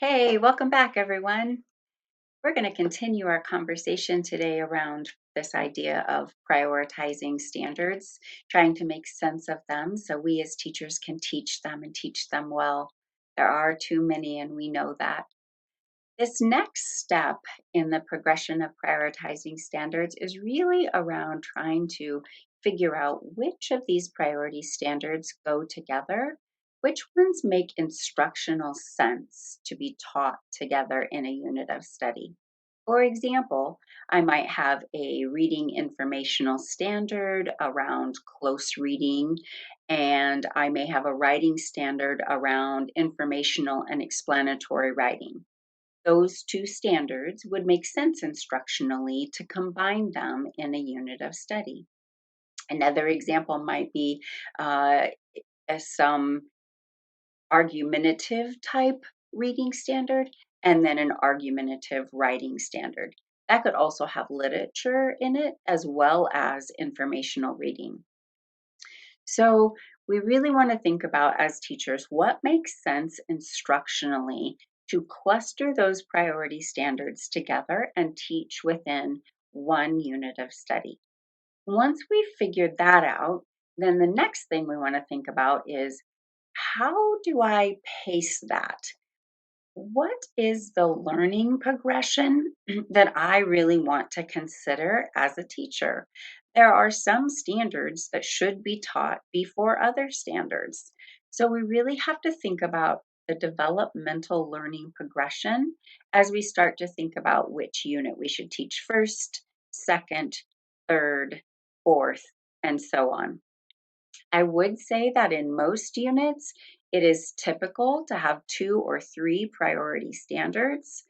Hey, welcome back, everyone. We're going to continue our conversation today around this idea of prioritizing standards, trying to make sense of them so we as teachers can teach them and teach them well. There are too many, and we know that. This next step in the progression of prioritizing standards is really around trying to figure out which of these priority standards go together, which ones make instructional sense to be taught together in a unit of study. For example, I might have a reading informational standard around close reading, and I may have a writing standard around informational and explanatory writing. Those two standards would make sense instructionally to combine them in a unit of study. Another example might be uh, some argumentative type reading standard and then an argumentative writing standard. That could also have literature in it as well as informational reading. So we really want to think about as teachers what makes sense instructionally to cluster those priority standards together and teach within one unit of study. Once we've figured that out, then the next thing we want to think about is how do I pace that? What is the learning progression that I really want to consider as a teacher? There are some standards that should be taught before other standards. So we really have to think about the developmental learning progression as we start to think about which unit we should teach first, second, third, fourth, and so on. I would say that in most units, it is typical to have two or three priority standards.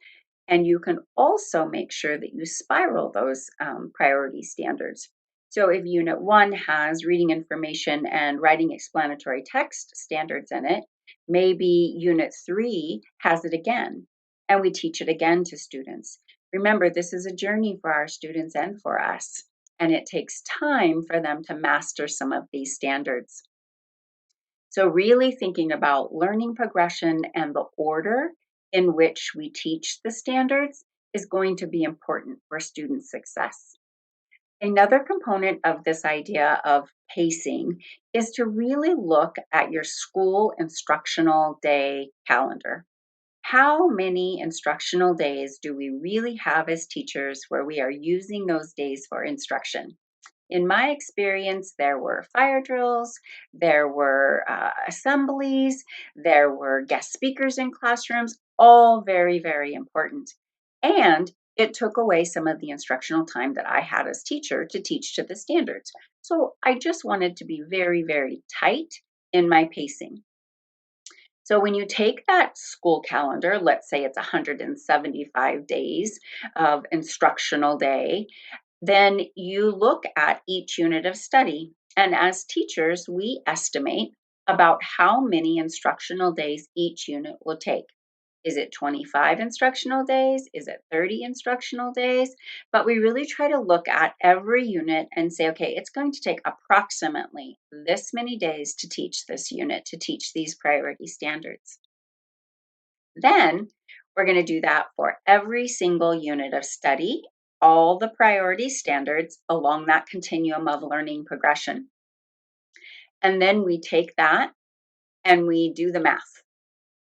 And you can also make sure that you spiral those priority standards. So if Unit 1 has reading information and writing explanatory text standards in it, maybe Unit 3 has it again, and we teach it again to students. Remember, this is a journey for our students and for us, and it takes time for them to master some of these standards. So, really thinking about learning progression and the order in which we teach the standards is going to be important for student success. Another component of this idea of pacing is to really look at your school instructional day calendar. How many instructional days do we really have as teachers where we are using those days for instruction? In my experience, there were fire drills, there were assemblies, there were guest speakers in classrooms, all very, very important. And it took away some of the instructional time that I had as teacher to teach to the standards. So I just wanted to be very, very tight in my pacing. So when you take that school calendar, let's say it's 175 days of instructional day, then you look at each unit of study. And as teachers, we estimate about how many instructional days each unit will take. Is it 25 instructional days? Is it 30 instructional days? But we really try to look at every unit and say, okay, it's going to take approximately this many days to teach this unit, to teach these priority standards. Then we're going to do that for every single unit of study, all the priority standards along that continuum of learning progression. And then we take that and we do the math.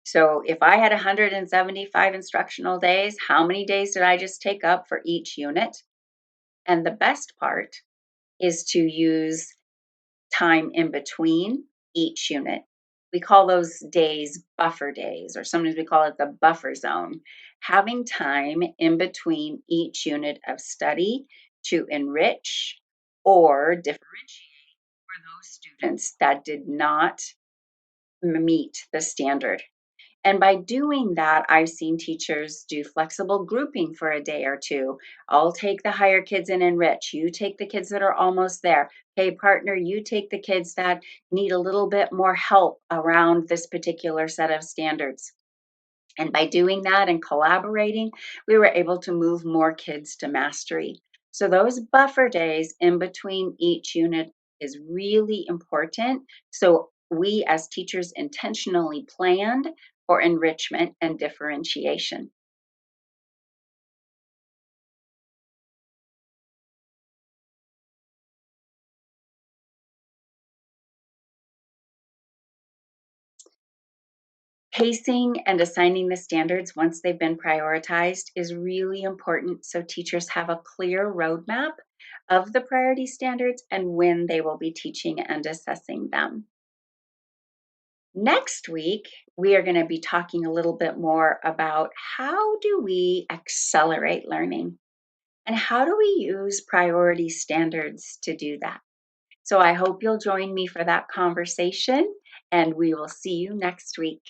So if I had 175 instructional days, how many days did I just take up for each unit? And the best part is to use time in between each unit. We call those days buffer days, or sometimes we call it the buffer zone. Having time in between each unit of study to enrich or differentiate for those students that did not meet the standard. And by doing that, I've seen teachers do flexible grouping for a day or two. I'll take the higher kids and enrich. You take the kids that are almost there. Hey, partner, you take the kids that need a little bit more help around this particular set of standards. And by doing that and collaborating, we were able to move more kids to mastery. So those buffer days in between each unit is really important. So we as teachers intentionally planned or enrichment and differentiation. Pacing and assigning the standards once they've been prioritized is really important so teachers have a clear roadmap of the priority standards and when they will be teaching and assessing them. Next week, we are going to be talking a little bit more about how do we accelerate learning and how do we use priority standards to do that. So I hope you'll join me for that conversation, and we will see you next week.